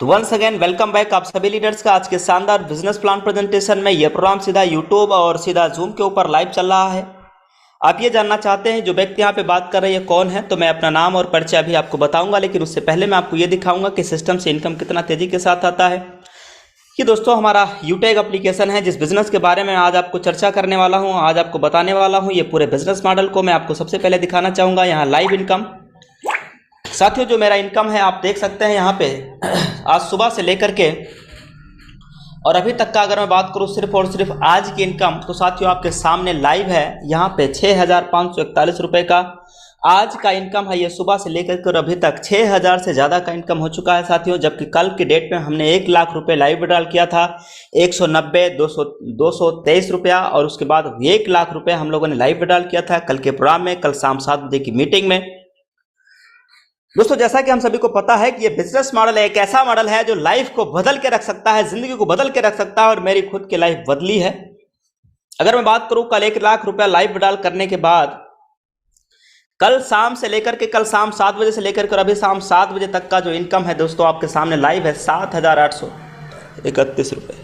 तो once again welcome back आप सभी लीडर्स का आज के शानदार बिजनेस प्लान प्रेजेंटेशन में। यह प्रोग्राम सीधा यूट्यूब और सीधा जूम के ऊपर लाइव चल रहा है। आप ये जानना चाहते हैं जो व्यक्ति यहाँ पे बात कर रहे हैं कौन है, तो मैं अपना नाम और परिचय अभी आपको बताऊंगा, लेकिन उससे पहले मैं आपको ये दिखाऊंगा कि सिस्टम से इनकम कितना तेजी के साथ आता है। ये दोस्तों हमारा यूटेग एप्लीकेशन है, जिस बिजनेस के बारे में आज आपको चर्चा करने वाला हूँ, आज आपको बताने वाला हूँ। ये पूरे बिजनेस मॉडल को मैं आपको सबसे पहले दिखाना चाहूँगा। यहाँ लाइव इनकम साथियों, जो मेरा इनकम है आप देख सकते हैं यहाँ पे आज सुबह से लेकर के और अभी तक का अगर मैं बात करूँ सिर्फ और सिर्फ आज की इनकम, तो साथियों आपके सामने लाइव है यहाँ पे 6,541 रुपये का आज का इनकम है। ये सुबह से लेकर के और अभी तक 6,000 से ज़्यादा का इनकम हो चुका है साथियों। जबकि कल की डेट में हमने 1 लाख रुपए लाइव विड्रॉल किया था, 190 223 रुपया, और उसके बाद 1 लाख रुपए हम लोगों ने लाइव विड्रॉल किया था कल के प्रोग्राम में, कल शाम 7 बजे की मीटिंग में। दोस्तों जैसा कि हम सभी को पता है कि ये बिजनेस मॉडल एक ऐसा मॉडल है जो लाइफ को बदल के रख सकता है, जिंदगी को बदल के रख सकता है, और मेरी खुद की लाइफ बदली है। अगर मैं बात करूं कल 1 लाख रुपया लाइव विड्रॉल करने के बाद कल शाम से लेकर के कल शाम 7 बजे से लेकर के अभी शाम 7 बजे तक का जो इनकम है दोस्तों आपके सामने लाइव है 7,831 रुपये।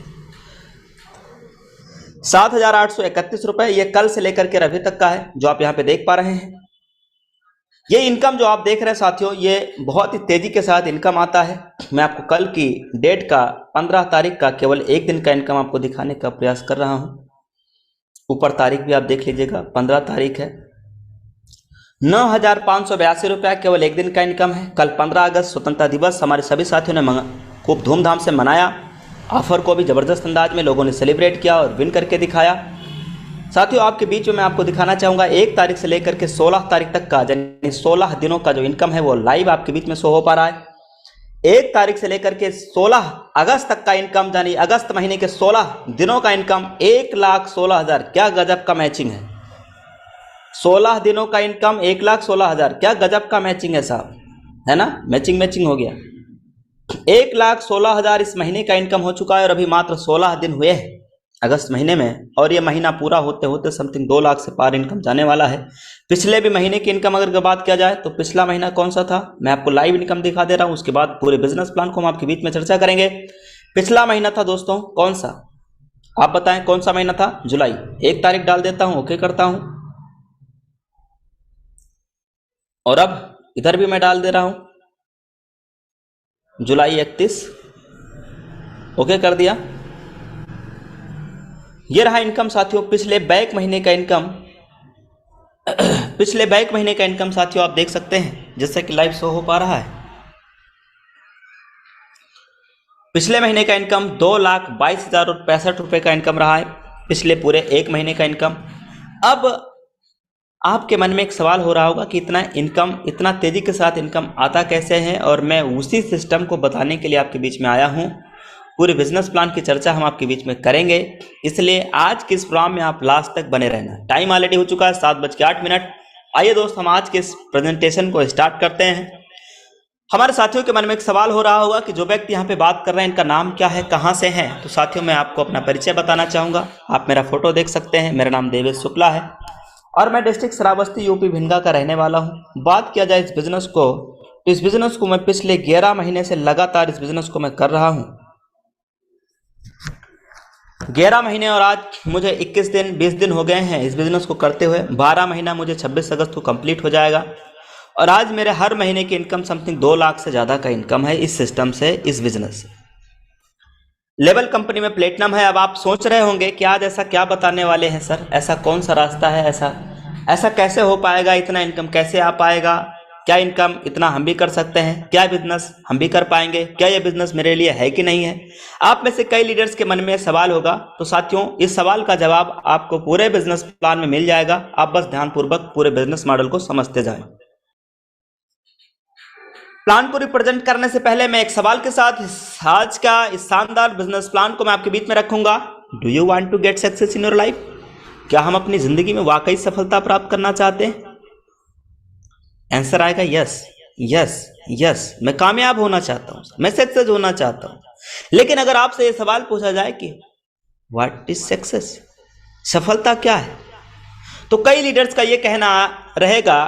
7,831 रुपये ये कल से लेकर के अभी तक का है जो आप यहाँ पे देख पा रहे हैं। ये इनकम जो आप देख रहे हैं साथियों, ये बहुत ही तेजी के साथ इनकम आता है। मैं आपको कल की डेट का 15 तारीख का केवल एक दिन का इनकम आपको दिखाने का प्रयास कर रहा हूं। ऊपर तारीख भी आप देख लीजिएगा, 15 तारीख है। 9,582 रुपया केवल एक दिन का इनकम है। कल 15 अगस्त स्वतंत्रता दिवस हमारे सभी साथियों ने खूब धूमधाम से मनाया। ऑफर को भी ज़बरदस्त अंदाज में लोगों ने सेलिब्रेट किया और विन करके दिखाया। साथियों आपके बीच में मैं आपको दिखाना चाहूँगा 1 तारीख से लेकर के 16 तारीख तक का, यानी 16 दिनों का जो इनकम है वो लाइव आपके बीच में शो हो पा रहा है। 1 तारीख से लेकर के 16 अगस्त तक का इनकम, यानी अगस्त महीने के 16 दिनों का इनकम 1,16,000। क्या गजब का मैचिंग है। 16 दिनों का इनकम 1,16,000, क्या गजब का मैचिंग है साहब, है ना। मैचिंग हो गया। 1,16,000 इस महीने का इनकम हो चुका है और अभी मात्र 16 दिन हुए हैं अगस्त महीने में, और ये महीना पूरा होते होते समथिंग 2 लाख से पार इनकम जाने वाला है। पिछले भी महीने की इनकम अगर बात किया जाए तो पिछला महीना कौन सा था, मैं आपको लाइव इनकम दिखा दे रहा हूं। उसके बाद पूरे बिजनेस प्लान को हम आपके बीच में चर्चा करेंगे। पिछला महीना था दोस्तों कौन सा, आप बताएं कौन सा महीना था। जुलाई। 1 तारीख डाल देता हूं, ओके करता हूं, और अब इधर भी मैं डाल दे रहा हूं जुलाई 31, ओके कर दिया। ये रहा इनकम साथियों, पिछले बैक महीने का इनकम। पिछले बैक महीने का इनकम साथियों आप देख सकते हैं, जैसा कि लाइव शो हो पा रहा है। पिछले महीने का इनकम 2,22,065 रुपये का इनकम रहा है, पिछले पूरे 1 महीने का इनकम। अब आपके मन में एक सवाल हो रहा होगा कि इतना इनकम, इतना तेजी के साथ इनकम आता कैसे है, और मैं उसी सिस्टम को बताने के लिए आपके बीच में आया हूं। पूरे बिजनेस प्लान की चर्चा हम आपके बीच में करेंगे, इसलिए आज के इस प्रोग्राम में आप लास्ट तक बने रहना। टाइम ऑलरेडी हो चुका है 7:08। आइए दोस्त हम आज के इस प्रेजेंटेशन को स्टार्ट करते हैं। हमारे साथियों के मन में एक सवाल हो रहा होगा कि जो व्यक्ति यहाँ पे बात कर रहे हैं इनका नाम क्या है, कहाँ से हैं। तो साथियों मैं आपको अपना परिचय बताना चाहूँगा। आप मेरा फोटो देख सकते हैं, मेरा नाम देवेश शुक्ला है और मैं डिस्ट्रिक्ट श्रावस्ती यूपी भिंडा का रहने वाला हूँ। बात किया जाए इस बिजनेस को, तो इस बिजनेस को मैं पिछले 11 महीने से लगातार इस बिजनेस को मैं कर रहा हूँ। 11 महीने और आज मुझे 21 दिन 20 दिन हो गए हैं इस बिजनेस को करते हुए। 12 महीना मुझे 26 अगस्त को कंप्लीट हो जाएगा, और आज मेरे हर महीने की इनकम समथिंग 2 लाख से ज़्यादा का इनकम है इस सिस्टम से, इस बिजनेस से। लेवल कंपनी में प्लेटिनम है। अब आप सोच रहे होंगे कि आज ऐसा क्या बताने वाले हैं सर, ऐसा कौन सा रास्ता है, ऐसा कैसे हो पाएगा, इतना इनकम कैसे आ पाएगा, क्या इनकम इतना हम भी कर सकते हैं, क्या बिजनेस हम भी कर पाएंगे, क्या ये बिजनेस मेरे लिए है कि नहीं है। आप में से कई लीडर्स के मन में सवाल होगा। तो साथियों इस सवाल का जवाब आपको पूरे बिजनेस प्लान में मिल जाएगा। आप बस ध्यानपूर्वक पूरे बिजनेस मॉडल को समझते जाएं। प्लान को रिप्रेजेंट करने से पहले मैं एक सवाल के साथ आज का इस शानदार बिजनेस प्लान को मैं आपके बीच में रखूंगा। Do you want to get success in your life? क्या हम अपनी जिंदगी में वाकई सफलता प्राप्त करना चाहते हैं? आंसर आएगा यस यस यस। मैं कामयाब होना चाहता हूं, मैं सक्सेस होना चाहता हूं। लेकिन अगर आपसे यह सवाल पूछा जाए कि व्हाट इज सक्सेस, सफलता क्या है, तो कई लीडर्स का यह कहना रहेगा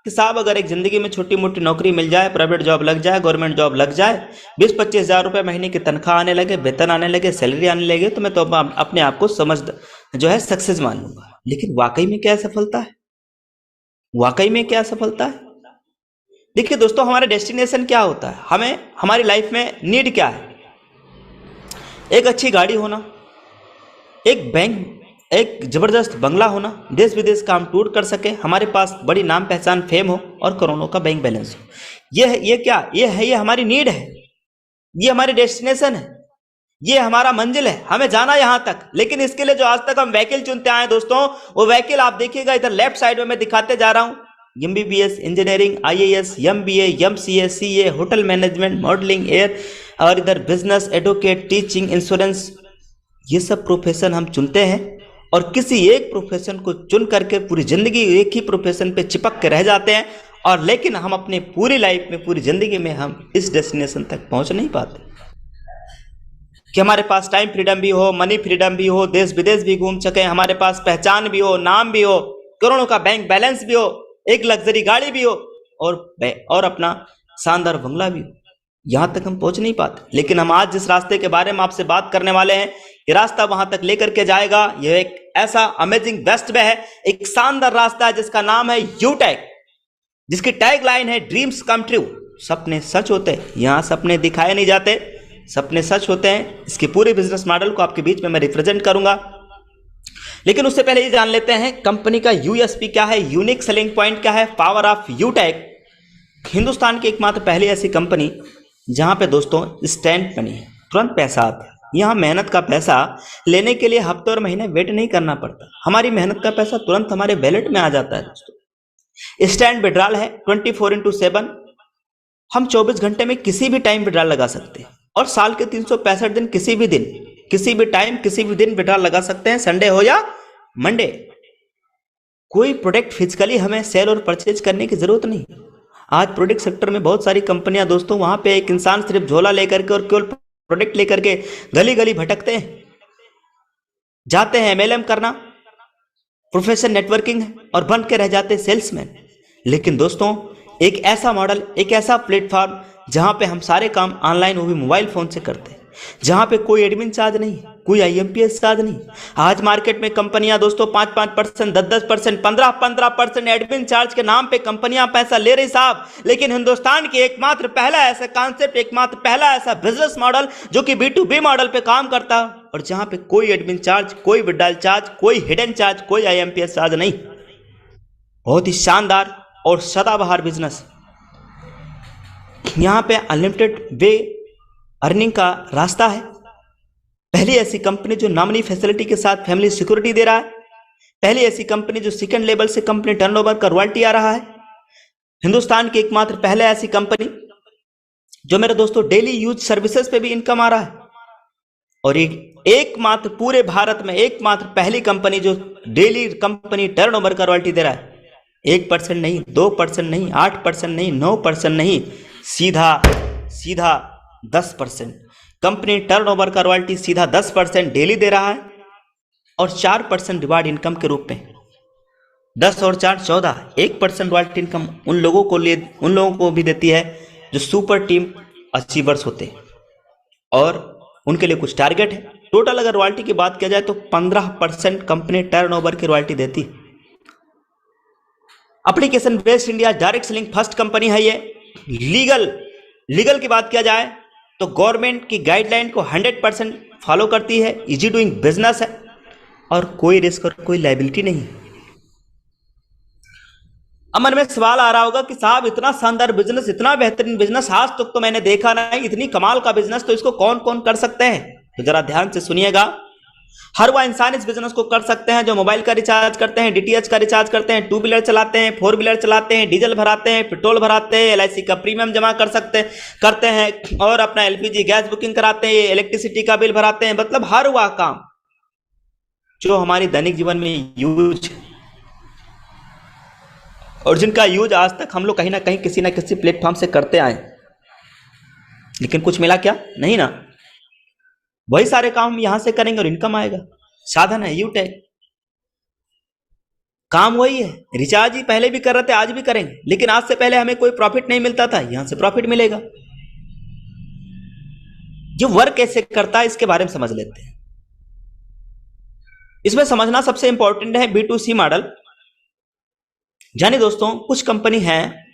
कि साहब अगर एक जिंदगी में छोटी मोटी नौकरी मिल जाए, प्राइवेट जॉब लग जाए, गवर्नमेंट जॉब लग जाए, 20-25 हज़ार रुपये महीने की तनख्वाह आने लगे, वेतन आने लगे, सैलरी आने लगे, तो मैं तो अपने आप को समझ जो है सक्सेस मान लूंगा। लेकिन वाकई में क्या सफलता है? वाकई में क्या सफलता है? देखिए दोस्तों, हमारा डेस्टिनेशन क्या होता है, हमें हमारी लाइफ में नीड क्या है? एक अच्छी गाड़ी होना, एक बैंक, एक जबरदस्त बंगला होना, देश विदेश का हम टूर कर सके, हमारे पास बड़ी नाम पहचान फेम हो और करोड़ों का बैंक बैलेंस हो। ये क्या ये हमारी नीड है, ये हमारी डेस्टिनेशन है, ये हमारा मंजिल है, हमें जाना यहां तक। लेकिन इसके लिए जो आज तक हम व्हीकल चुनते आए दोस्तों, वो व्हीकल आप देखिएगा इधर लेफ्ट साइड में मैं दिखाते जा रहा हूं। MBBS, engineering, IAS, MBA, MCA, CA, hotel management, modelling, air, और इधर बिजनेस, एडवोकेट, टीचिंग, इंश्योरेंस, ये सब प्रोफेशन हम चुनते हैं और किसी एक प्रोफेशन को चुन करके पूरी जिंदगी एक ही प्रोफेशन पे चिपक के रह जाते हैं। और लेकिन हम अपनी पूरी लाइफ में, पूरी जिंदगी में हम इस डेस्टिनेशन तक पहुंच नहीं पाते कि हमारे पास टाइम फ्रीडम भी हो, मनी फ्रीडम भी हो, देश विदेश भी घूम सके, हमारे पास पहचान भी हो, नाम भी हो, करोड़ों का बैंक बैलेंस भी हो, एक लग्जरी गाड़ी भी हो, और अपना शानदार बंगला भी हो। यहां तक हम पहुंच नहीं पाते। लेकिन हम आज जिस रास्ते के बारे में आपसे बात करने वाले हैं, ये रास्ता वहां तक लेकर के जाएगा। यह एक ऐसा अमेजिंग बेस्ट वे है, एक शानदार रास्ता है जिसका नाम है यूटेक, जिसकी टैग लाइन है ड्रीम्स कम ट्रू। सपने सच होते हैं, यहां सपने दिखाए नहीं जाते, सपने सच होते हैं। इसके पूरे बिजनेस मॉडल को आपके बीच में मैं रिप्रेजेंट करूंगा। लेकिन उससे पहले ये जान लेते हैं कंपनी का यूएसपी क्या है, यूनिक सेलिंग पॉइंट क्या है, पावर ऑफ यूटेक। हिंदुस्तान की एकमात्र पहली ऐसी कंपनी जहां पे दोस्तों इंस्टेंट मनी है, तुरंत पैसा आता है। यहाँ मेहनत का पैसा लेने के लिए हफ्ते और महीने वेट नहीं करना पड़ता, हमारी मेहनत का पैसा तुरंत हमारे वैलेट में आ जाता है दोस्तों। इंस्टेंट विड्रॉल है 24/7, हम 24 घंटे में किसी भी टाइम विड्रॉल लगा सकते हैं और साल के 365 दिन किसी भी दिन, किसी भी टाइम, किसी भी दिन विड्रॉल लगा सकते हैं, संडे हो या मंडे। कोई प्रोडक्ट फिजिकली हमें सेल और परचेज करने की जरूरत नहीं। आज प्रोडक्ट सेक्टर में बहुत सारी कंपनियां दोस्तों, वहां पे एक इंसान सिर्फ झोला लेकर के और केवल प्रोडक्ट लेकर के गली गली भटकते हैं, जाते हैं एमएलएम करना, प्रोफेशन नेटवर्किंग और बन के रह जाते हैं सेल्समैन। लेकिन दोस्तों, एक ऐसा मॉडल, एक ऐसा प्लेटफॉर्म जहां पे हम सारे काम ऑनलाइन, वो भी मोबाइल फोन से करते हैं, जहां पे कोई एडमिन चार्ज नहीं, कोई आईएमपीएस चार्ज नहीं। आज मार्केट में कंपनियां दोस्तों 5-5%, 10-10%, 15-15% एडमिन चार्ज के नाम पे कंपनियां पैसा ले रही साहब। लेकिन हिंदुस्तान की एकमात्र पहला ऐसा कॉन्सेप्ट, एकमात्र पहला ऐसा बिजनेस मॉडल जो कि B2B मॉडल पे काम करता है और जहां पे कोई एडमिन चार्ज, कोई विड्रॉल चार्ज, कोई हिडन चार्ज, कोई आईएमपीएस चार्ज नहीं। बहुत ही शानदार और सदाबहार बिजनेस। यहां पे अनलिमिटेड वे अर्निंग का रास्ता है। पहली ऐसी कंपनी जो नॉमिनी फैसिलिटी के साथ फैमिली सिक्योरिटी दे रहा है, पहली ऐसी कंपनी जो सेकंड लेवल से कंपनी टर्नओवर का रॉयल्टी आ रहा है, हिंदुस्तान की एकमात्र पहले ऐसी कंपनी जो मेरे दोस्तों डेली यूज सर्विसेज पे भी इनकम आ रहा है, और एकमात्र पूरे भारत में एकमात्र पहली कंपनी जो डेली कंपनी टर्नओवर का रॉयल्टी दे रहा है। 1% नहीं, 2% नहीं, 8% नहीं, 9% नहीं, सीधा 10%। कंपनी टर्नओवर का रॉयल्टी सीधा 10% डेली दे रहा है और 4% रिवार्ड इनकम के रूप में। 10 और 4 14, 1% रॉयल्टी इनकम उन लोगों को भी देती है जो सुपर टीम अचीवर्स होते हैं और उनके लिए कुछ टारगेट है। टोटल अगर रॉयल्टी की बात किया जाए तो 15% कंपनी टर्नओवर की रॉयल्टी देती है। Application based India direct selling first company है ये। लीगल की बात किया जाए तो गवर्नमेंट की गाइडलाइन को 100% फॉलो करती है, इजी डूइंग बिजनेस है और कोई रिस्क और कोई लायबिलिटी नहीं। अब मन में सवाल आ रहा होगा कि साहब इतना शानदार बिजनेस, इतना बेहतरीन बिजनेस आज तक तो मैंने देखा नहीं, इतनी कमाल का बिजनेस, तो इसको कौन कौन कर सकते हैं? तो जरा ध्यान से सुनिएगा। हर वह इंसान इस बिजनेस को कर सकते हैं जो मोबाइल का रिचार्ज करते हैं, डीटीएच का रिचार्ज करते हैं, 2 व्हीलर चलाते हैं, 4 व्हीलर चलाते हैं, डीजल भराते हैं, पेट्रोल भराते हैं, एलआईसी का प्रीमियम जमा करते हैं और अपना एलपीजी गैस बुकिंग कराते हैं, इलेक्ट्रिसिटी का बिल भराते हैं। मतलब हर वह काम जो हमारी दैनिक जीवन में यूज और जिनका यूज आज तक हम लोग कहीं ना कहीं किसी ना किसी प्लेटफॉर्म से करते आए, लेकिन कुछ मिला क्या? नहीं ना। वही सारे काम हम यहां से करेंगे और इनकम आएगा। साधन है यूटेक। काम वही है, रिचार्ज ही पहले भी कर रहे थे, आज भी करेंगे, लेकिन आज से पहले हमें कोई प्रॉफिट नहीं मिलता था, यहां से प्रॉफिट मिलेगा। जो वर्क कैसे करता है इसके बारे में समझ लेते हैं। इसमें समझना सबसे इंपॉर्टेंट है B2C मॉडल। जानिए दोस्तों, कुछ कंपनी है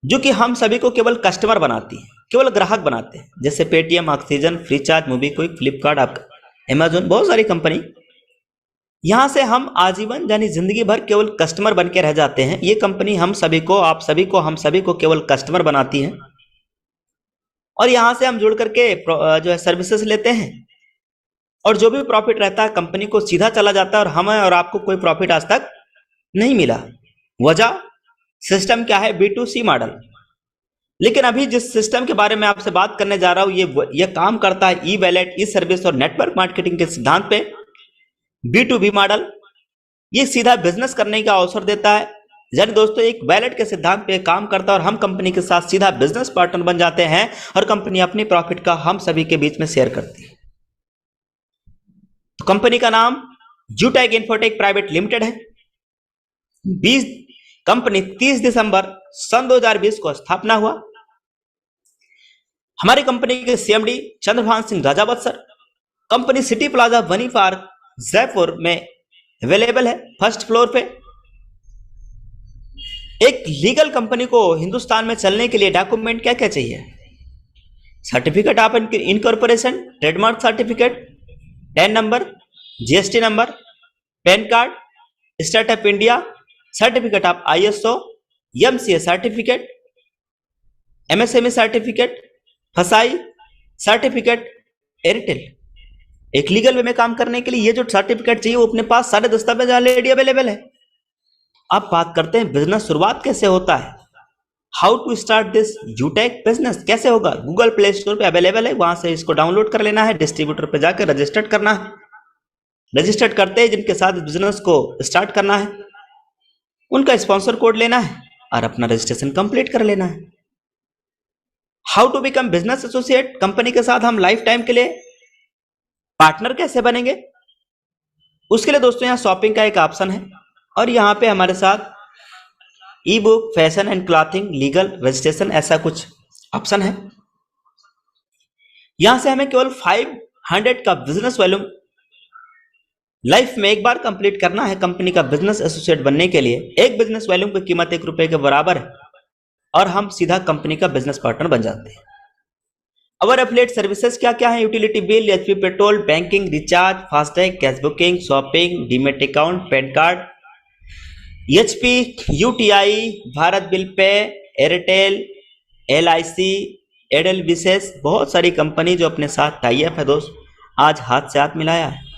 जो कि हम सभी को केवल कस्टमर बनाती है, केवल ग्राहक बनाते हैं, जैसे Paytm, oxygen, Freecharge, MobiKwik, Flipkart, आपका अमेजोन, बहुत सारी कंपनी। यहां से हम आजीवन यानी जिंदगी भर केवल कस्टमर बन के रह जाते हैं। ये कंपनी हम सभी को, आप सभी को, हम सभी को केवल कस्टमर बनाती है और यहां से हम जुड़ करके जो है सर्विसेज लेते हैं और जो भी प्रॉफिट रहता है कंपनी को सीधा चला जाता है और हमें और आपको कोई प्रॉफिट आज तक नहीं मिला। वजह सिस्टम क्या है? B2C model. लेकिन अभी जिस सिस्टम के बारे में आपसे बात करने जा रहा हूं ये काम करता है ई वैलेट, ई सर्विस और नेटवर्क मार्केटिंग के सिद्धांत पे। B2B मॉडल ये सीधा बिजनेस करने का अवसर देता है। यानी दोस्तों एक वैलेट के सिद्धांत पे काम करता है और हम कंपनी के साथ सीधा बिजनेस पार्टनर बन जाते हैं और कंपनी अपनी प्रॉफिट का हम सभी के बीच में शेयर करती है। तो कंपनी का नाम यूटेक इन्फोटेक प्राइवेट लिमिटेड है। कंपनी 30 दिसंबर सन 2020 को स्थापना हुआ। हमारी कंपनी के CMD Chandrabhan Singh Rajawat sir. Company city plaza बनी पार्क जयपुर में अवेलेबल है, फर्स्ट फ्लोर पे। एक लीगल कंपनी को हिंदुस्तान में चलने के लिए डॉक्यूमेंट क्या क्या चाहिए? Certificate of incorporation, trademark certificate, tan number, GST number, pan card, state of India, certificate of ISO, MCA certificate, MSME certificate, फसाई सर्टिफिकेट, एयरटेल। एक लीगल वे में काम करने के लिए ये जो सर्टिफिकेट चाहिए वो अपने पास सारे दस्तावेज ऑलरेडी अवेलेबल है। अब बात करते हैं बिजनेस शुरुआत कैसे होता है। How to start this Utech business, कैसे होगा? गूगल प्ले स्टोर पे अवेलेबल है, वहां से इसको डाउनलोड कर लेना है, डिस्ट्रीब्यूटर पे जाकर रजिस्टर्ड करना है। रजिस्टर्ड करते हैं जिनके साथ बिजनेस को स्टार्ट करना है उनका स्पॉन्सर कोड लेना है और अपना रजिस्ट्रेशन कंप्लीट कर लेना है। How to become business associate, company के साथ हम लाइफ टाइम के लिए पार्टनर कैसे बनेंगे? उसके लिए दोस्तों यहाँ शॉपिंग का एक ऑप्शन है और यहाँ पे हमारे साथ ई book, fashion and clothing, legal, registration, ऐसा कुछ ऑप्शन है। यहां से हमें केवल 500 का बिजनेस वॉल्यूम लाइफ में एक बार कंप्लीट करना है। कंपनी का बिजनेस एसोसिएट बनने के लिए एक बिजनेस वॉल्यूम की कीमत ₹1 के बराबर है और हम सीधा कंपनी का बिजनेस पार्टनर बन जाते हैं। अवर एफिलिएट सर्विसेज क्या क्या है? Utility bill, HP petrol, banking, recharge, FASTag, cash booking, shopping, demat account, PAN card, HP, UTI, Bharat bill pay, Airtel, LIC, Airtel विशेष, बहुत सारी कंपनी जो अपने साथ टाई अप है दोस्त, आज हाथ से हाथ मिलाया है।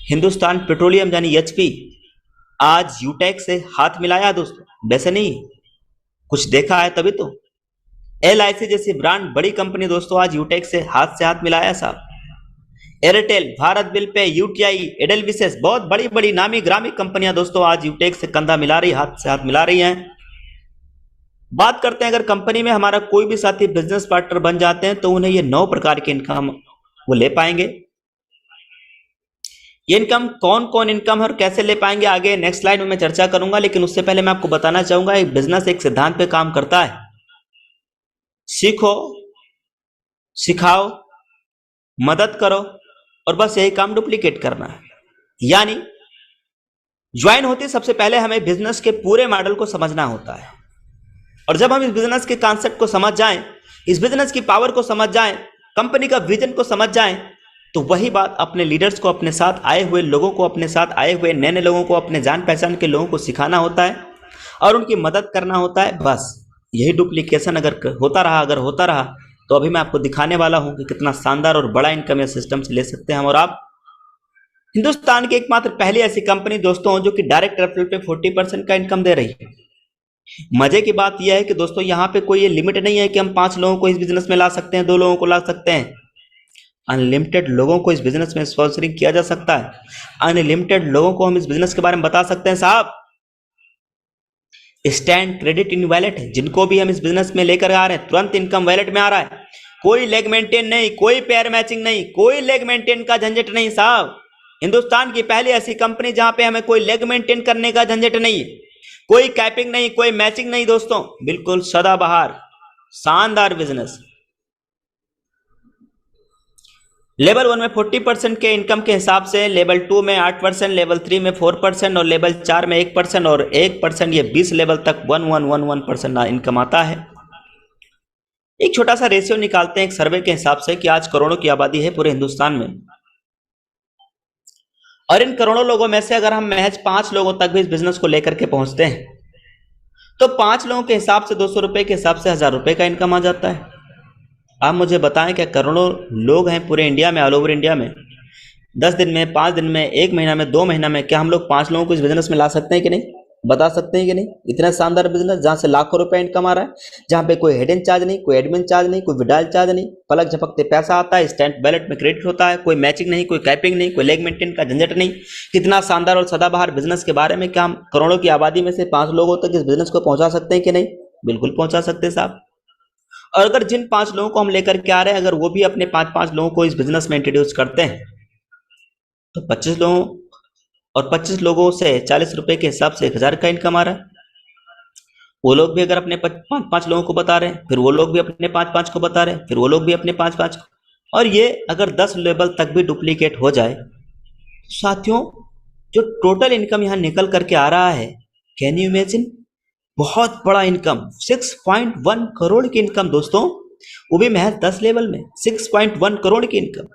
हिंदुस्तान पेट्रोलियम यानी HP आज यूटेक से हाथ मिलाया दोस्तों, वैसे नहीं, कुछ देखा है तभी तो। LIC जैसी ब्रांड बड़ी कंपनी दोस्तों आज यूटेक से हाथ मिलाया साहब। Airtel, Bharat bill pay, UTI, Airtel विशेष, बहुत बड़ी बड़ी नामी ग्रामी कंपनियां दोस्तों आज यूटेक से कंधा मिला रही, हाथ से हाथ मिला रही हैं। बात करते हैं अगर कंपनी में हमारा कोई भी साथी बिजनेस पार्टनर बन जाते हैं तो उन्हें ये 9 प्रकार के इनकम वो ले पाएंगे। ये इनकम कौन कौन इनकम है और कैसे ले पाएंगे आगे नेक्स्ट स्लाइड में मैं चर्चा करूंगा, लेकिन उससे पहले मैं आपको बताना चाहूंगा एक बिजनेस एक सिद्धांत पे काम करता है। सीखो, सिखाओ, मदद करो और बस यही काम डुप्लीकेट करना है। यानी ज्वाइन होते सबसे पहले हमें बिजनेस के पूरे मॉडल को समझना होता है और जब हम इस बिजनेस के कॉन्सेप्ट को समझ जाएं, इस बिजनेस की पावर को समझ जाएं, कंपनी का विजन को समझ जाएं, तो वही बात अपने लीडर्स को, अपने साथ आए हुए लोगों को, अपने साथ आए हुए नए नए लोगों को, अपने जान पहचान के लोगों को सिखाना होता है और उनकी मदद करना होता है। बस यही डुप्लीकेशन अगर होता रहा तो अभी मैं आपको दिखाने वाला हूं कि कितना शानदार और बड़ा इनकम या सिस्टम से ले सकते हैं हम और आप। हिंदुस्तान की एकमात्र पहली ऐसी कंपनी दोस्तों जो कि डायरेक्ट रेफरल पे 40% का इनकम दे रही है। मजे की बात यह है कि दोस्तों यहाँ पे कोई ये लिमिट नहीं है कि हम 5 लोगों को इस बिजनेस में ला सकते हैं, 2 लोगों को ला सकते हैं। अनलिमिटेड लोगों को इस बिजनेस में स्पॉन्सरिंग किया जा सकता है। अनलिमिटेड लोगों को हम इस बिजनेस के बारे में बता सकते हैं साहब। स्टैंड क्रेडिट इन वैलेट है, जिनको भी हम इस बिजनेस में लेकर आ रहे हैं तुरंत इनकम वैलेट में आ रहा है। कोई लेग मेंटेन नहीं, कोई पेयर मैचिंग नहीं, कोई लेग मेंटेन का झंझट नहीं साहब। हिंदुस्तान की पहली ऐसी कंपनी जहां पे हमें कोई लेग मेंटेन करने का झंझट नहीं है, कोई कैपिंग नहीं, कोई मैचिंग नहीं दोस्तों, बिल्कुल सदाबहार शानदार बिजनेस। लेवल 1 में 40% के इनकम के हिसाब से, लेवल 2 में 8%, लेवल 3 में 4% और लेवल 4 में 1% और 1%, ये 20 लेवल तक 1111% इनकम आता है। एक छोटा सा रेशियो निकालते हैं एक सर्वे के हिसाब से कि आज करोड़ों की आबादी है पूरे हिंदुस्तान में, और इन करोड़ों लोगों में से अगर हम महज 5 लोगों तक भी इस बिजनेस को लेकर के पहुंचते हैं तो 5 लोगों के हिसाब से 200 रुपए के हिसाब से 1000 रुपए का इनकम आ जाता है। आप मुझे बताएं क्या करोड़ों लोग हैं पूरे इंडिया में, ऑल ओवर इंडिया में, 10 दिन में, 5 दिन में, 1 महीना में, 2 महीना में, क्या हम लोग 5 लोगों को इस बिजनेस में ला सकते हैं कि नहीं? बता सकते हैं कि नहीं? इतना शानदार बिजनेस जहां से लाखों रुपए इनकम आ रहा है, जहां पे कोई हिडन चार्ज नहीं, कोई एडमिन चार्ज नहीं, कोई विड्रॉल चार्ज नहीं, पलक झपकते पैसा आता है, इंस्टेंट बैलेट में क्रेडिट होता है, कोई मैचिंग नहीं, कोई कैपिंग नहीं, कोई लेग मेंटेन का झंझट नहीं। कितना शानदार और सदाबहार बिजनेस के बारे में क्या हम करोड़ों की आबादी में से 5 लोगों तक इस बिजनेस को पहुंचा सकते हैं कि नहीं? बिल्कुल पहुंचा सकते हैं साहब। और अगर जिन 5 लोगों को हम लेकर के आ रहे हैं, अगर वो भी अपने 5-5 लोगों को इस बिजनेस में इंट्रोड्यूस करते हैं तो 25 लोगों और 25 लोगों से 40 रुपए के हिसाब से 1000 का इनकम आ रहा है। वो लोग भी अगर अपने 5-5 लोगों को बता रहे हैं, फिर वो लोग भी अपने 5-5 को बता रहे हैं, फिर वो लोग भी अपने 5-5 को, और ये अगर 10 लेवल तक भी डुप्लीकेट हो जाए तो साथियों जो टोटल इनकम यहां निकल करके आ रहा है, कैन यू इमेजिन, बहुत बड़ा इनकम, 6.1 करोड़ की इनकम दोस्तों, वो भी महज 10 लेवल में 6.1 करोड़ की इनकम।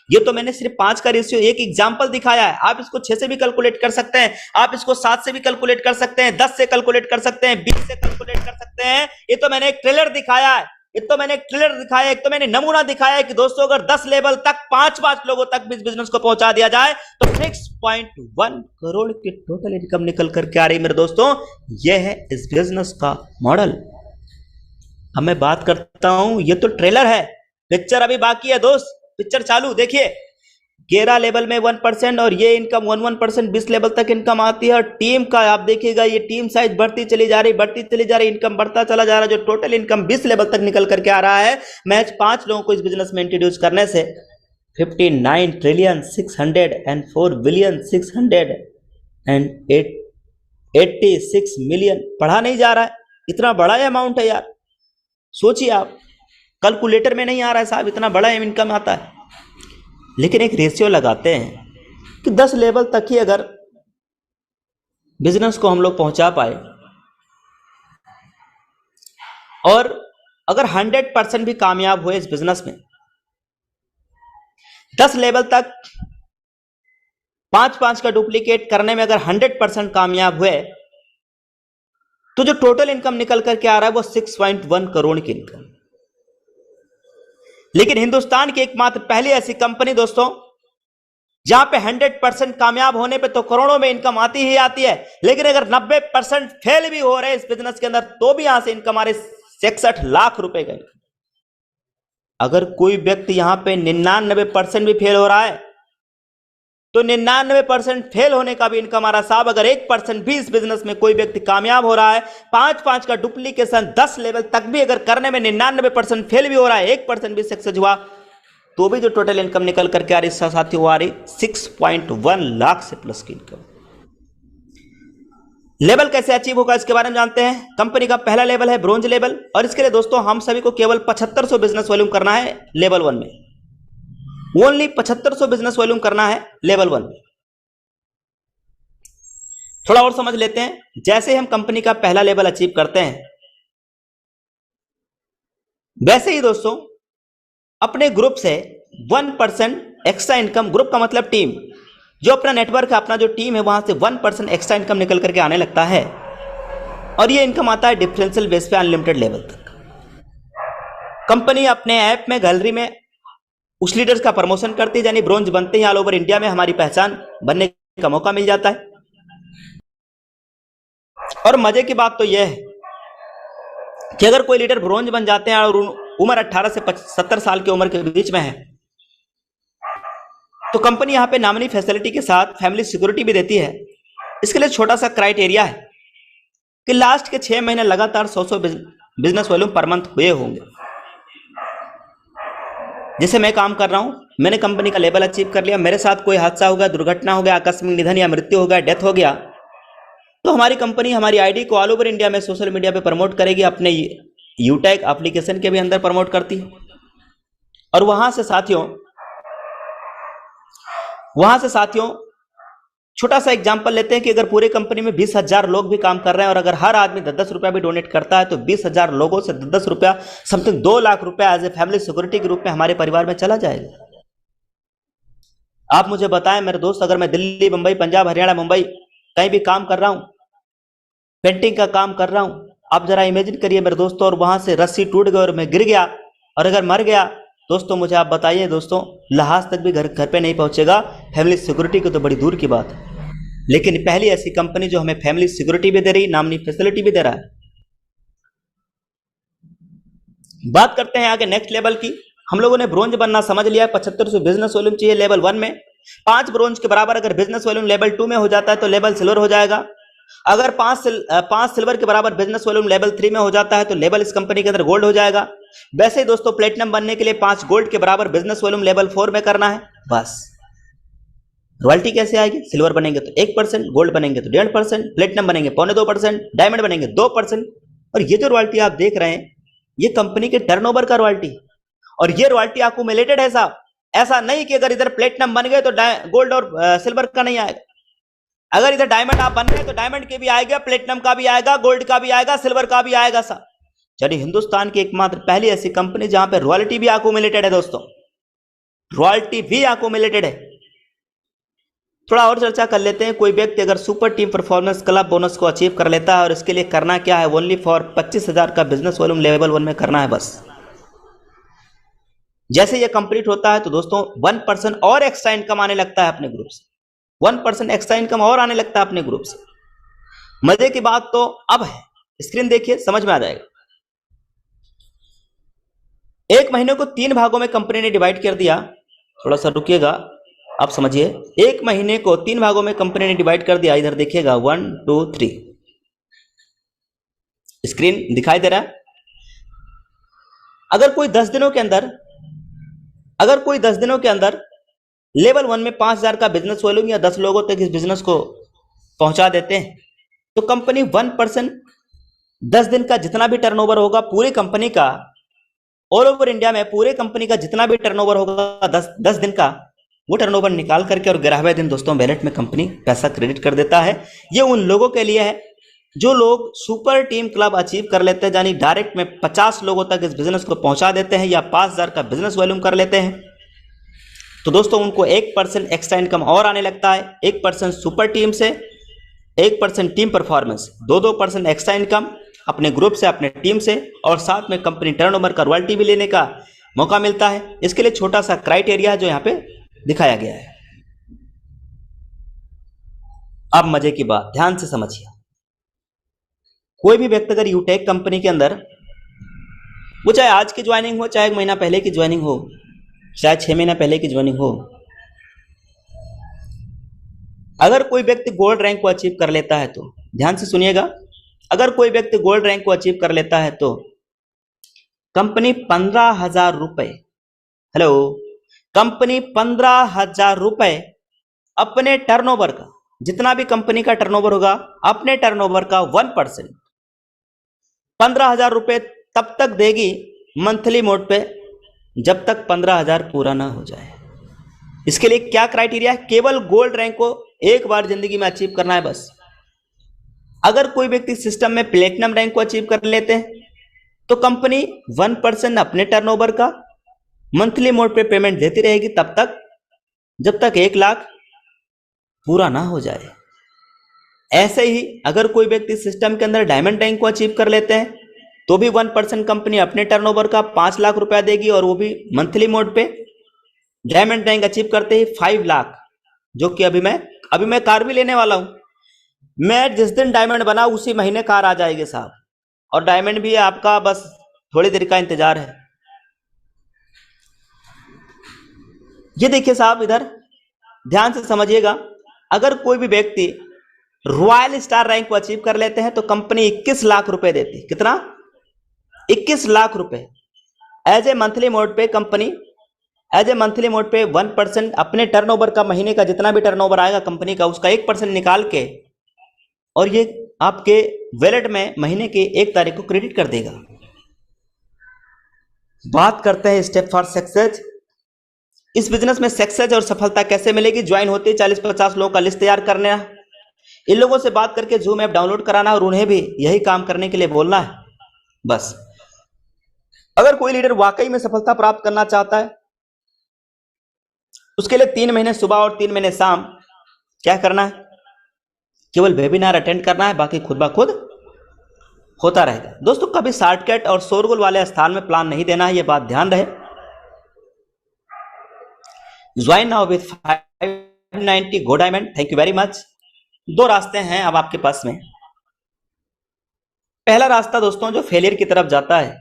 ये तो मैंने सिर्फ 5 का रेशियो एक एग्जांपल दिखाया है, आप इसको 6 से भी कैलकुलेट कर सकते हैं, आप इसको 7 से भी कैलकुलेट कर सकते हैं, 10 से कैलकुलेट कर सकते हैं, 20 से कैलकुलेट कर सकते हैं। ये तो मैंने एक ट्रेलर दिखाया है, एक तो मैंने नमूना दिखाया है कि दोस्तों अगर 10 लेवल तक 5-5 लोगों तक भी इस बिजनेस को पहुंचा दिया जाए तो 6.1 करोड़ की टोटल इनकम निकल करके आ रही मेरे दोस्तों। यह है इस बिजनेस का मॉडल। अब मैं बात करता हूं, ये तो ट्रेलर है, पिक्चर अभी बाकी है दोस्त, पिक्चर चालू देखिए। 11 लेवल में 1% और ये इनकम 11%, 20 लेवल तक इनकम आती है। और टीम का आप देखिएगा, ये टीम साइज बढ़ती चली जा रही, इनकम बढ़ता चला जा रहा है। जो टोटल इनकम 20 लेवल तक निकल करके आ रहा है, मैच 5 लोगों को इस बिजनेस में इंट्रोड्यूस करने से 59 ट्रिलियन 604 बिलियन 686 मिलियन पढ़ा नहीं जा रहा है। इतना बड़ा अमाउंट है यार, सोचिए आप, कैलकुलेटर में नहीं आ रहा है साहब, इतना बड़ा इनकम आता है। लेकिन एक रेशियो लगाते हैं कि 10 लेवल तक ही अगर बिजनेस को हम लोग पहुंचा पाए और अगर 100% भी कामयाब हुए इस बिजनेस में, 10 लेवल तक 5-5 का डुप्लीकेट करने में अगर 100% कामयाब हुए तो जो टोटल इनकम निकल करके आ रहा है वो 6.1 करोड़ की इनकम। लेकिन हिंदुस्तान की एकमात्र पहली ऐसी कंपनी दोस्तों जहां पे 100% कामयाब होने पे तो करोड़ों में इनकम आती ही आती है, लेकिन अगर 90% फेल भी हो रहे हैं इस बिजनेस के अंदर तो भी यहां से इनकम आ रही 66 लाख रुपए का इनकम। अगर कोई व्यक्ति यहां पे 99% भी फेल हो रहा है तो 99% फेल होने का भी इनकम आ रहा है साहब। अगर 1% भी इस बिजनेस में कोई व्यक्ति कामयाब हो रहा है, 5-5 का डुप्लीकेशन 10 लेवल तक भी अगर करने में 99% फेल भी हो रहा है, 1% भी सक्सेस हुआ तो भी जो टोटल इनकम निकल करके आ रही साथियों आ रही 6.1 लाख से प्लस की इनकम। लेवल कैसे अचीव होगा इसके बारे में जानते हैं। कंपनी का पहला लेवल है ब्रोंज लेवल, और इसके लिए दोस्तों हम सभी को केवल 7500 बिजनेस वॉल्यूम करना है लेवल 1 में, ओनली 7500 बिजनेस वॉल्यूम करना है लेवल 1 में। थोड़ा और समझ लेते हैं। जैसे हम कंपनी का पहला लेवल अचीव करते हैं वैसे ही दोस्तों अपने ग्रुप से 1% एक्स्ट्रा इनकम, ग्रुप का मतलब टीम, जो अपना नेटवर्क है, अपना जो टीम है, वहां से 1% एक्स्ट्रा इनकम निकल करके आने लगता है, और ये इनकम आता है डिफरेंशियल बेस पे अनलिमिटेड लेवल तक। कंपनी अपने ऐप में, गैलरी में उस लीडर्स का प्रमोशन करती है, यानी ब्रोंज बनते ही ऑल ओवर इंडिया में हमारी पहचान बनने का मौका मिल जाता है। और मजे की बात तो यह है कि अगर कोई लीडर ब्रोंज बन जाते हैं और उम्र 18 से 70 साल की उम्र के बीच में है तो कंपनी यहां पे नॉमिनी फैसिलिटी के साथ फैमिली सिक्योरिटी भी देती है। इसके लिए छोटा सा क्राइटेरिया है कि लास्ट के 6 महीने लगातार 100 बिजनेस वॉल्यूम पर मंथ हुए होंगे। जैसे मैं काम कर रहा हूं, मैंने कंपनी का लेवल अचीव कर लिया, मेरे साथ कोई हादसा हो गया, दुर्घटना हो गया, आकस्मिक निधन या मृत्यु हो गया, डेथ हो गया, तो हमारी कंपनी हमारी आईडी को ऑल ओवर इंडिया में सोशल मीडिया पे प्रमोट करेगी, अपने यूटैग एप्लीकेशन के भी अंदर प्रमोट करती है। और वहां से साथियों छोटा सा एग्जांपल लेते हैं कि अगर पूरे कंपनी में 20,000 लोग भी काम कर रहे हैं और अगर हर आदमी 10-10 रुपया भी डोनेट करता है तो 20,000 लोगों से 10-10 रुपया समथिंग 2 लाख रुपया एज ए फैमिली सिक्योरिटी के रूप में हमारे परिवार में चला जाएगा। आप मुझे बताएं मेरे दोस्त, अगर मैं दिल्ली, मुंबई, पंजाब, हरियाणा, मुंबई कहीं भी काम कर रहा हूं, पेंटिंग का काम कर रहा हूं, आप जरा इमेजिन करिए मेरे दोस्तों, और वहां से रस्सी टूट गई और मैं गिर गया और अगर मर गया दोस्तों, मुझे आप बताइए दोस्तों, लहाज तक भी घर पे नहीं पहुंचेगा, फैमिली सिक्योरिटी की तो बड़ी दूर की बात है। लेकिन पहली ऐसी कंपनी जो हमें फैमिली सिक्योरिटी भी दे रही, नामनी फैसिलिटी भी दे रहा है। बात करते हैं आगे नेक्स्ट लेवल की। हम लोगों ने ब्रोंज बनना समझ लिया है, 7500 बिजनेस वॉल्यूम चाहिए लेवल 1 में, 5 ब्रोंज के बराबर अगर बिजनेस वॉल्यूम लेवल 2 में हो जाता है तो लेवल सिल्वर हो जाएगा। अगर 5 सिल्वर के बराबर बिजनेस वॉल्यूम लेवल 3 में हो जाता है तो लेवल इस कंपनी के अंदर गोल्ड हो जाएगा। वैसे ही दोस्तों प्लेटिनम बनने के लिए 5 गोल्ड के बराबर बिजनेस वॉल्यूम लेवल 4 में करना है बस। रॉयल्टी कैसे आएगी? सिल्वर बनेंगे तो 1%, गोल्ड बनेंगे तो 1.5%, प्लेटिनम बनेंगे 2.25%, डायमंड बनेंगे 2%। और ये जो रॉयल्टी आप देख रहे हैं ये कंपनी के टर्नओवर का रॉयल्टी, और ये रॉयल्टी एक्यूमुलेटेड है साहब। ऐसा नहीं कि अगर इधर प्लेटिनम बन गए तो गोल्ड और सिल्वर का नहीं आएगा। अगर इधर डायमंड आप बन गए तो डायमंड के भी आएगा, प्लेटिनम का भी आएगा, गोल्ड का भी आएगा, सिल्वर का भी आएगा साहब। चलिए, हिंदुस्तान की एकमात्र पहली ऐसी कंपनी जहां पे रॉयल्टी भी एक्यूमुलेटेड है दोस्तों, रॉयल्टी भी एक्यूमुलेटेड है। थोड़ा और चर्चा कर लेते हैं। कोई व्यक्ति अगर super team performance club bonus को अचीव कर लेता है और इसके लिए करना क्या है, ओनली फॉर 25,000 का बिजनेस वॉल्यूम लेवल 1 में करना है बस। जैसे ये कंप्लीट होता है तो दोस्तों 1% और एक्स्ट्रा इनकम आने लगता है अपने ग्रुप से, 1% एक्स्ट्रा इनकम और आने लगता है अपने ग्रुप से। मजे की बात तो अब है, स्क्रीन देखिए समझ में आ जाएगा। एक महीने को 3 भागों में कंपनी ने डिवाइड कर दिया। थोड़ा सा रुकिएगा, आप समझिए। एक महीने को 3 भागों में कंपनी ने डिवाइड कर दिया। इधर देखिएगा 1 2 3, स्क्रीन दिखाई दे रहा है। अगर कोई 10 दिनों के अंदर लेवल 1 में 5,000 का बिजनेस वॉल्यूम या 10 लोगों तक इस बिजनेस को पहुंचा देते हैं तो कंपनी 1% 10 दिन का जितना भी टर्नओवर होगा पूरी कंपनी का, ऑल ओवर इंडिया में पूरे कंपनी का जितना भी टर्नओवर होगा 10 दिन का, वो टर्नओवर निकाल करके और 11वें दिन दोस्तों वैलेट में कंपनी पैसा क्रेडिट कर देता है। ये उन लोगों के लिए है जो लोग सुपर टीम क्लब अचीव कर लेते हैं, यानी डायरेक्ट में 50 लोगों तक इस बिजनेस को पहुंचा देते हैं या 5,000 का बिजनेस वॉल्यूम कर लेते हैं। तो दोस्तों उनको 1% एक्स्ट्रा इनकम और आने लगता है। 1% सुपर टीम से, 1% टीम परफॉर्मेंस, 2% एक्स्ट्रा इनकम अपने ग्रुप से, अपने टीम से, और साथ में कंपनी टर्नओवर का रॉयल्टी भी लेने का मौका मिलता है। इसके लिए छोटा सा क्राइटेरिया जो यहाँ पे दिखाया गया है। अब मजे की बात ध्यान से समझिए। कोई भी व्यक्ति अगर यूटेक कंपनी के अंदर, वो चाहे आज की ज्वाइनिंग हो, चाहे 1 महीना पहले की ज्वाइनिंग हो, चाहे 6 महीना पहले की ज्वाइनिंग हो, अगर कोई व्यक्ति गोल्ड रैंक को अचीव कर लेता है तो ध्यान से सुनिएगा, अगर कोई व्यक्ति गोल्ड रैंक को अचीव कर लेता है तो कंपनी 15,000 रुपए, हेलो, कंपनी 15,000 रुपए अपने टर्नओवर का, जितना भी कंपनी का टर्नओवर होगा अपने टर्नओवर का 1%, 15,000 रुपए तब तक देगी मंथली मोड पे जब तक 15,000 पूरा ना हो जाए। इसके लिए क्या क्राइटेरिया है? केवल गोल्ड रैंक को एक बार जिंदगी में अचीव करना है बस। अगर कोई व्यक्ति सिस्टम में प्लेटिनम रैंक को अचीव कर लेते हैं तो कंपनी 1% अपने टर्नओवर का मंथली मोड पे पेमेंट देती रहेगी तब तक जब तक 1 लाख पूरा ना हो जाए। ऐसे ही अगर कोई व्यक्ति सिस्टम के अंदर डायमंड रैंक को अचीव कर लेते हैं तो भी 1% कंपनी अपने टर्नओवर का 5 लाख रुपया देगी, और वो भी मंथली मोड पे। डायमंड रैंक अचीव करते ही 5 लाख, जो कि अभी मैं कार भी लेने वाला हूं। मैं जिस दिन डायमंड बना उसी महीने कार आ जाएगी साहब, और डायमंड भी आपका बस थोड़ी देर का इंतजार है। ये देखिए साहब, इधर ध्यान से समझिएगा। अगर कोई भी व्यक्ति रॉयल स्टार रैंक को अचीव कर लेते हैं तो कंपनी 21 लाख रुपए देती। कितना? 21 लाख रुपए एज ए मंथली मोड पे company as a monthly mode पे 1% अपने टर्नओवर का, महीने का जितना भी टर्नओवर आएगा कंपनी का, उसका 1% निकाल के और ये आपके वैलेट में महीने की 1 तारीख को क्रेडिट कर देगा। बात करते हैं स्टेप फॉर सक्सेस। इस बिजनेस में सक्सेस और सफलता कैसे मिलेगी? ज्वाइन होते 40-50 लोगों का लिस्ट तैयार करना है, इन लोगों से बात करके जूम ऐप डाउनलोड कराना और उन्हें भी यही काम करने के लिए बोलना है बस। अगर कोई लीडर वाकई में सफलता प्राप्त करना चाहता है, उसके लिए 3 महीने सुबह और 3 महीने शाम क्या करना है? केवल वेबिनार अटेंड करना है, बाकी खुद ब खुद होता रहेगा। दोस्तों, कभी शॉर्टकट और शोरगुल वाले स्थान में प्लान नहीं देना है, यह बात ध्यान रहे। Join now with 590 go diamond. Thank you very much. 2 रास्ते हैं अब आपके पास में। पहला रास्ता दोस्तों जो फेलियर की तरफ जाता है,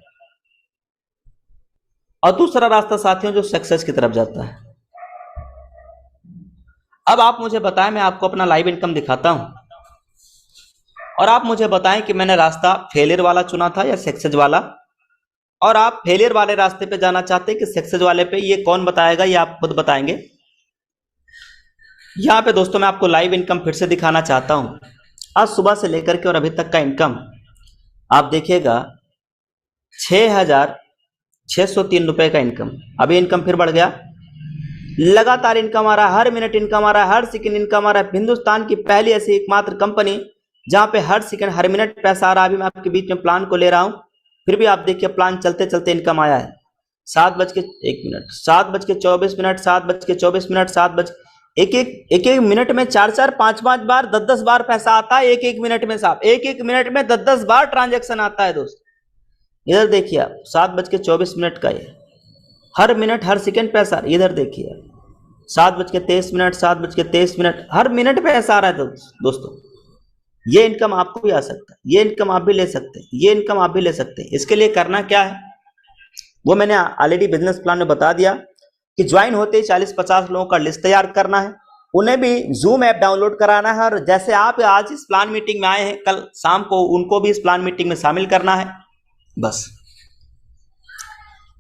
और दूसरा रास्ता साथियों जो सक्सेस की तरफ जाता है। अब आप मुझे बताएं, मैं आपको अपना लाइव इनकम दिखाता हूं और आप मुझे बताएं कि मैंने रास्ता फेलियर वाला चुना था या सक्सेस वाला। और आप फेलियर वाले रास्ते पे जाना चाहते हैं कि सक्सेस वाले पे, ये कौन बताएगा? ये आप खुद बताएंगे। यहां पे दोस्तों मैं आपको लाइव इनकम फिर से दिखाना चाहता हूं। आज सुबह से लेकर के और अभी तक का इनकम आप देखिएगा, 6,603 रुपए का इनकम। अभी इनकम फिर बढ़ गया, लगातार इनकम आ रहा है, हर मिनट इनकम आ रहा है, हर सेकंड इनकम आ रहा है। हिंदुस्तान की पहली ऐसी एकमात्र कंपनी जहां पे हर सेकंड हर मिनट पैसा आ रहा है। अभी मैं आपके बीच में प्लान को ले रहा हूं, फिर भी आप देखिए प्लान चलते चलते इनकम आया है। 7:01, 7:24, 7:24, 7:एक मिनट में 4-4, 5-5 बार, 10-10 बार पैसा आता है एक मिनट में। साहब एक मिनट में 10-10 बार ट्रांजेक्शन आता है दोस्त। इधर देखिए आप, 7:24 का ये हर मिनट हर सेकंड पैसा। इधर देखिए 7:23, 7:23, हर मिनट पैसा आ रहा है दोस्तों। ये इनकम आपको भी आ सकता है, ये इनकम आप भी ले सकते हैं, ये इनकम आप भी ले सकते हैं। इसके लिए करना क्या है वो मैंने ऑलरेडी बिजनेस प्लान में बता दिया कि ज्वाइन होते ही 40-50 लोगों का लिस्ट तैयार करना है, उन्हें भी जूम ऐप डाउनलोड कराना है, और जैसे आप आज इस प्लान मीटिंग में आए हैं, कल शाम को उनको भी इस प्लान मीटिंग में शामिल करना है बस।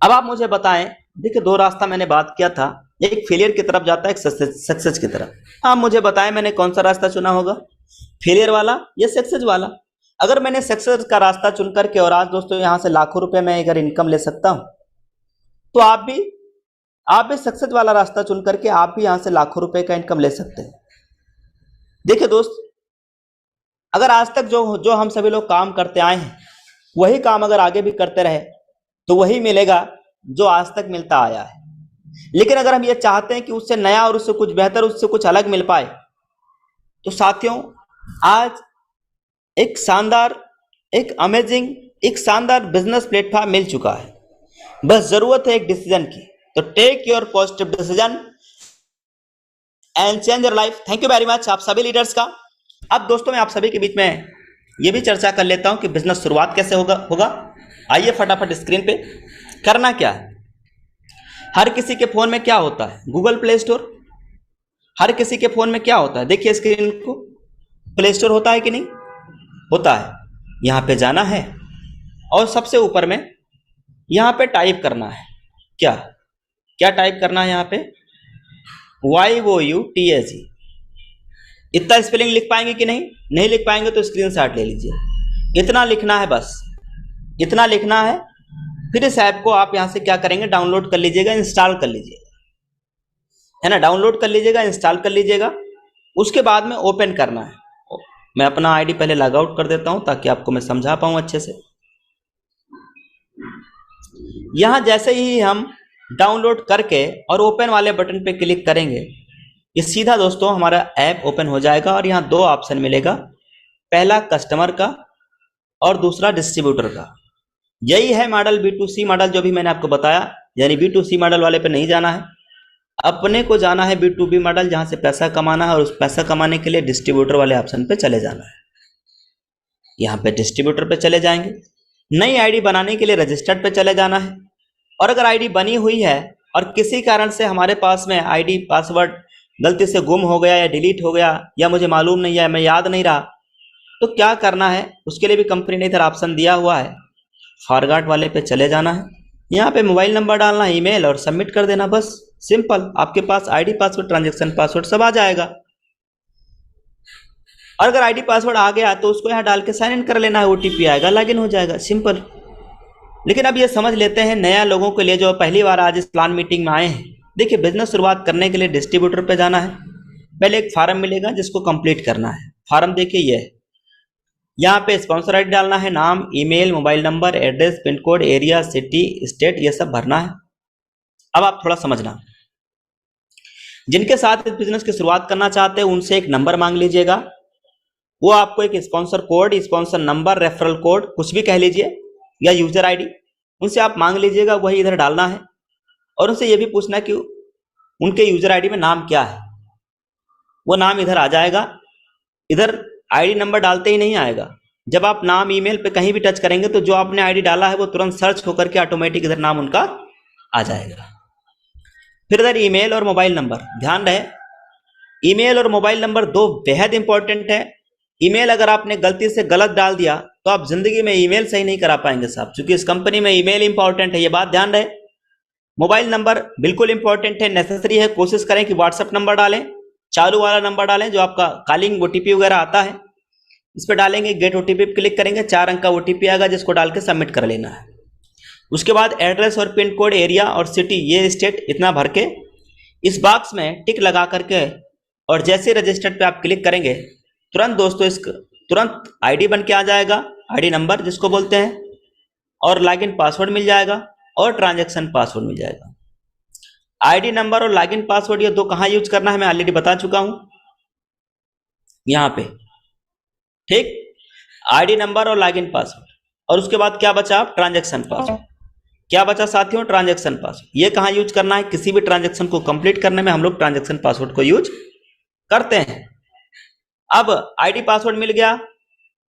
अब आप मुझे बताएं, देखिए 2 रास्ता मैंने बात किया था, एक फेलियर की तरफ जाता है, एक सक्सेस की तरफ। आप मुझे बताएं मैंने कौन सा रास्ता चुना होगा, फेलियर वाला या सक्सेस वाला? अगर मैंने सक्सेस का रास्ता चुन करके और आज दोस्तों यहां से लाखों रुपए में अगर इनकम ले सकता हूं, तो आप भी सक्सेस वाला रास्ता चुन करके आप भी यहां से लाखों रुपए का इनकम ले सकते हैं। देखिए दोस्त, अगर आज तक जो हम सभी लोग काम करते आए हैं, वही काम अगर आगे भी करते रहे तो वही मिलेगा जो आज तक मिलता आया है। लेकिन अगर हम ये चाहते हैं कि उससे नया और उससे कुछ बेहतर, उससे कुछ अलग मिल पाए, तो साथियों आज एक शानदार, एक अमेजिंग, एक शानदार बिजनेस प्लेटफॉर्म मिल चुका है। बस जरूरत है एक डिसीजन की। तो take your positive decision and change your life. Thank you very much आप सभी लीडर्स का। अब दोस्तों मैं आप सभी के बीच में ये भी चर्चा कर लेता हूं कि बिजनेस शुरुआत कैसे होगा। आइए फटाफट स्क्रीन पे। करना क्या है, हर किसी के फोन में क्या होता है, गूगल प्ले स्टोर। हर किसी के फोन में क्या होता है, देखिए स्क्रीन को, प्ले स्टोर होता है कि नहीं होता है। यहां पे जाना है और सबसे ऊपर में यहां पे टाइप करना है, क्या क्या टाइप करना है, यहां पे YOUTH। इतना स्पेलिंग लिख पाएंगे कि नहीं लिख पाएंगे तो स्क्रीनशॉट ले लीजिए। इतना लिखना है, बस इतना लिखना है। फिर इस ऐप को आप यहां से क्या करेंगे, डाउनलोड कर लीजिएगा, इंस्टॉल कर लीजिएगा, है ना। डाउनलोड कर लीजिएगा, इंस्टॉल कर लीजिएगा। उसके बाद में ओपन करना है। मैं अपना आईडी पहले लॉग आउट कर देता हूं ताकि आपको मैं समझा पाऊं अच्छे से। यहां जैसे ही हम डाउनलोड करके और ओपन वाले बटन पे क्लिक करेंगे, ये सीधा दोस्तों हमारा ऐप ओपन हो जाएगा और यहां 2 ऑप्शन मिलेगा, पहला कस्टमर का और दूसरा डिस्ट्रीब्यूटर का। यही है मॉडल, B2C मॉडल जो भी मैंने आपको बताया। यानी B2C मॉडल वाले पे नहीं जाना है, अपने को जाना है B2B मॉडल, जहां से पैसा कमाना है। और उस पैसा कमाने के लिए डिस्ट्रीब्यूटर वाले ऑप्शन पे चले जाना है। यहां पे डिस्ट्रीब्यूटर पे चले जाएंगे। नई आईडी बनाने के लिए रजिस्टर्ड पे चले जाना है। और अगर आईडी बनी हुई है और किसी कारण से हमारे पास में आईडी पासवर्ड गलती से गुम हो गया या डिलीट हो गया या मुझे मालूम नहीं है, मैं याद नहीं रहा, तो क्या करना है, उसके लिए भी कंपनी ने इधर ऑप्शन दिया हुआ है, फॉरगॉट वाले पे चले जाना है। यहाँ पे मोबाइल नंबर डालना, ईमेल और सबमिट कर देना, बस सिंपल। आपके पास आईडी पासवर्ड, ट्रांजैक्शन पासवर्ड सब आ जाएगा। और अगर आईडी पासवर्ड आ गया तो उसको यहाँ डाल के साइन इन कर लेना है, ओटीपी आएगा, लॉगिन हो जाएगा, सिंपल। लेकिन अब ये समझ लेते हैं नया लोगों के लिए जो पहली बार आज इस प्लान मीटिंग में आए हैं। देखिए, बिजनेस शुरुआत करने के लिए डिस्ट्रीब्यूटर पे जाना है। पहले एक फार्म मिलेगा जिसको कंप्लीट करना है। फार्म देखिए ये है। यहाँ पे स्पॉन्सर आईडी डालना है, नाम, email, mobile number, address, pin code, area, city, state, ये सब भरना है। अब आप थोड़ा समझना, जिनके साथ इस बिजनेस की शुरुआत करना चाहते हैं उनसे एक नंबर मांग लीजिएगा। वो आपको एक sponsor code, sponsor number, referral code, कुछ भी कह लीजिए, या यूजर आईडी, उनसे आप मांग लीजिएगा, वही इधर डालना है। और उनसे ये भी पूछना कि उनके यूजर आईडी में नाम क्या है। वो नाम इधर आ जाएगा। इधर आईडी नंबर डालते ही नहीं आएगा। जब आप नाम, ईमेल पे कहीं भी टच करेंगे तो जो आपने आईडी डाला है वो तुरंत सर्च होकर के ऑटोमेटिक इधर नाम उनका आ जाएगा। फिर इधर ईमेल और मोबाइल नंबर, ध्यान रहे, ईमेल और मोबाइल नंबर दो बेहद इंपॉर्टेंट है। ईमेल अगर आपने गलती से गलत डाल दिया तो आप जिंदगी में ईमेल सही नहीं करा पाएंगे साहब, क्योंकि इस कंपनी में ईमेल इंपॉर्टेंट है, ये बात ध्यान रहे। मोबाइल नंबर बिल्कुल इंपॉर्टेंट है, नेसेसरी है। कोशिश करें कि व्हाट्सएप नंबर डालें, चालू वाला नंबर डालें जो आपका कॉलिंग ओटीपी वगैरह आता है, इस पर डालेंगे, गेट ओटीपी पे क्लिक करेंगे, 4 अंक का ओटीपी आएगा जिसको डाल के सबमिट कर लेना है। उसके बाद एड्रेस और पिन कोड, एरिया और सिटी, ये स्टेट, इतना भर के इस बॉक्स में टिक लगा करके, और जैसे रजिस्टर्ड पे आप क्लिक करेंगे तुरंत दोस्तों तुरंत आईडी बन के आ जाएगा, आईडी नंबर जिसको बोलते हैं, और लॉगिन पासवर्ड मिल जाएगा और ट्रांजैक्शन पासवर्ड मिल जाएगा। आईडी नंबर और लॉगिन पासवर्ड ये दो कहाँ यूज करना है मैं ऑलरेडी बता चुका हूं, यहां पे, ठीक। आईडी नंबर और लॉगिन पासवर्ड, और उसके बाद क्या बचा, ट्रांजैक्शन पासवर्ड। क्या बचा साथियों, ट्रांजैक्शन पासवर्ड। ये कहां यूज करना है, किसी भी ट्रांजैक्शन को कंप्लीट करने में हम लोग ट्रांजैक्शन पासवर्ड को यूज करते हैं। अब आईडी पासवर्ड मिल गया,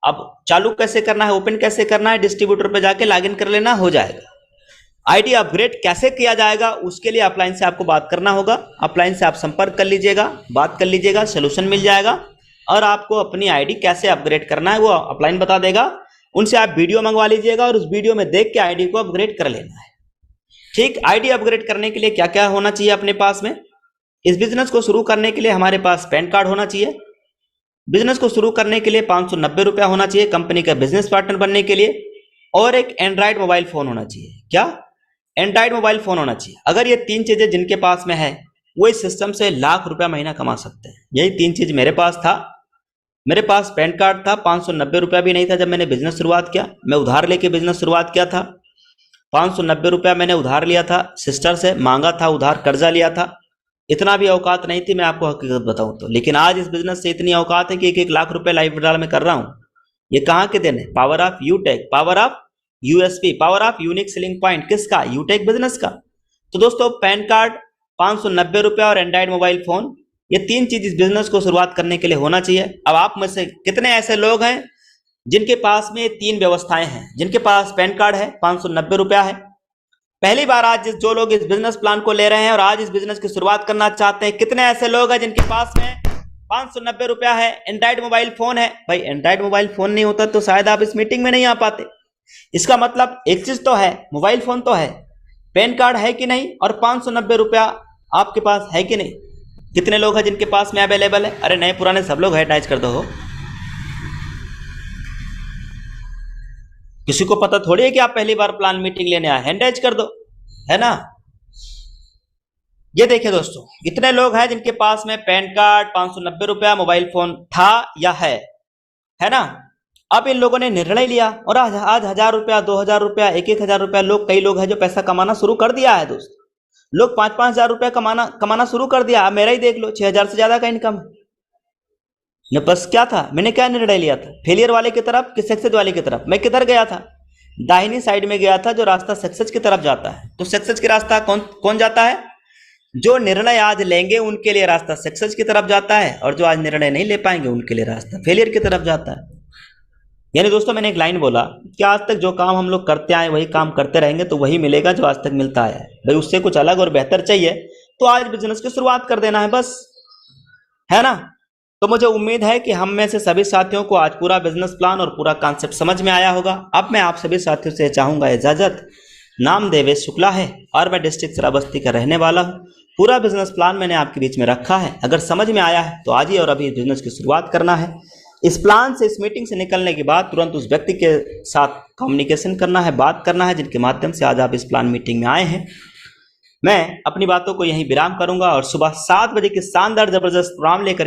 अब चालू कैसे करना है, ओपन कैसे करना है, डिस्ट्रीब्यूटर पे जाके लॉगिन कर लेना, हो जाएगा। आईडी अपग्रेड कैसे किया जाएगा उसके लिए अपलाइन से आपको बात करना होगा। अपलाइन से आप संपर्क कर लीजिएगा, बात कर लीजिएगा, सोल्यूशन मिल जाएगा, और आपको अपनी आईडी कैसे अपग्रेड करना है वो अपलाइन बता देगा। उनसे आप वीडियो मंगवा लीजिएगा और उस वीडियो में देख के आईडी को अपग्रेड कर लेना है, ठीक। आईडी अपग्रेड करने के लिए क्या क्या होना चाहिए अपने पास में, इस बिजनेस को शुरू करने के लिए हमारे पास पैन कार्ड होना चाहिए। बिजनेस को शुरू करने के लिए 590 रुपया होना चाहिए कंपनी का बिजनेस पार्टनर बनने के लिए, और एक एंड्रॉइड मोबाइल फोन होना चाहिए। क्या, एंड्रॉइड मोबाइल फोन होना चाहिए। अगर ये 3 चीजें जिनके पास में है वो इस सिस्टम से लाख रुपया महीना कमा सकते हैं। यही 3 चीज मेरे पास था। मेरे पास पैन कार्ड था, 590 रुपया भी नहीं था जब मैंने बिजनेस शुरुआत किया। मैं उधार लेके बिजनेस शुरुआत किया था। 590 रुपया मैंने उधार लिया था, सिस्टर से मांगा था, उधार कर्जा लिया था। इतना भी औकात नहीं थी, मैं आपको हकीकत बताऊं तो। लेकिन आज इस बिजनेस से इतनी औकात है कि 1-1 लाख रुपए लाइफ विड्रॉल में कर रहा हूं। ये कहां के दिन है, power of यूटेक, power of USP, power of unique selling point, किसका, यूटेक बिजनेस का। तो दोस्तों पैन कार्ड, 590 रुपया और एंड्रॉइड मोबाइल फोन, ये 3 चीज इस बिजनेस को शुरुआत करने के लिए होना चाहिए। अब आप में से कितने ऐसे लोग हैं जिनके पास में 3 व्यवस्थाएं हैं, जिनके पास पैन कार्ड है, 590 रुपया है, पहली बार आज जो लोग इस बिजनेस प्लान को ले रहे हैं और आज इस बिजनेस की शुरुआत करना चाहते हैं, कितने ऐसे लोग हैं जिनके पास में 590 रुपया है, एंड्रॉइड मोबाइल फोन है। भाई एंड्रॉइड मोबाइल फोन नहीं होता तो शायद आप इस मीटिंग में नहीं आ पाते। इसका मतलब एक चीज तो है, मोबाइल फोन तो है, पैन कार्ड है कि नहीं, और 590 रुपया आपके पास है कि नहीं। कितने लोग हैं जिनके पास में अवेलेबल है? अरे नए पुराने सब लोग है, टाइच कर दो हो। किसी को पता थोड़ी है कि आप पहली बार प्लान मीटिंग लेने आए, हैंड राइज कर दो, है ना। ये देखिए दोस्तों, कितने लोग हैं जिनके पास में पैन कार्ड, 590 रुपया, मोबाइल फोन था या है ना। अब इन लोगों ने निर्णय लिया और आज 1000 रुपया, 2000 रुपया, 1-1000 रुपया, लोग, कई लोग हैं जो पैसा कमाना शुरू कर दिया है दोस्त। लोग 5-5 हजार रुपया कमाना शुरू कर दिया। अब मेरा ही देख लो, 6000 से ज्यादा का इनकम है। बस क्या था, मैंने क्या निर्णय लिया था, फेलियर वाले की तरफ कि सक्सेस वाले की तरफ। मैं किधर गया था, दाहिनी साइड में गया था, जो रास्ता सक्सेस की तरफ जाता है। तो सक्सेस की रास्ता कौन जाता है, जो निर्णय आज लेंगे उनके लिए रास्ता सक्सेस की तरफ जाता है, और जो आज निर्णय नहीं ले पाएंगे उनके लिए रास्ता फेलियर की तरफ जाता है। यानी दोस्तों मैंने एक लाइन बोला कि आज तक जो काम हम लोग करते आए वही काम करते रहेंगे तो वही मिलेगा जो आज तक मिलता आया है। भाई उससे कुछ अलग और बेहतर चाहिए तो आज बिजनेस की शुरुआत कर देना है, बस, है ना। तो मुझे उम्मीद है कि हम में से सभी साथियों को आज पूरा बिजनेस प्लान और पूरा कॉन्सेप्ट समझ में आया होगा। अब मैं आप सभी साथियों से चाहूंगा इजाजत, नाम देवेश शुक्ला है और मैं डिस्ट्रिक्ट श्रावस्ती का रहने वाला हूँ। पूरा बिजनेस प्लान मैंने आपके बीच में रखा है। अगर समझ में आया है तो आज ही और अभी बिजनेस की शुरुआत करना है। इस प्लान से, इस मीटिंग से निकलने के बाद तुरंत उस व्यक्ति के साथ कम्युनिकेशन करना है, बात करना है, जिनके माध्यम से आज आप इस प्लान मीटिंग में आए हैं। मैं अपनी बातों को यहीं विराम करूंगा और सुबह 7 बजे की शानदार जबरदस्त प्रोग्राम लेकर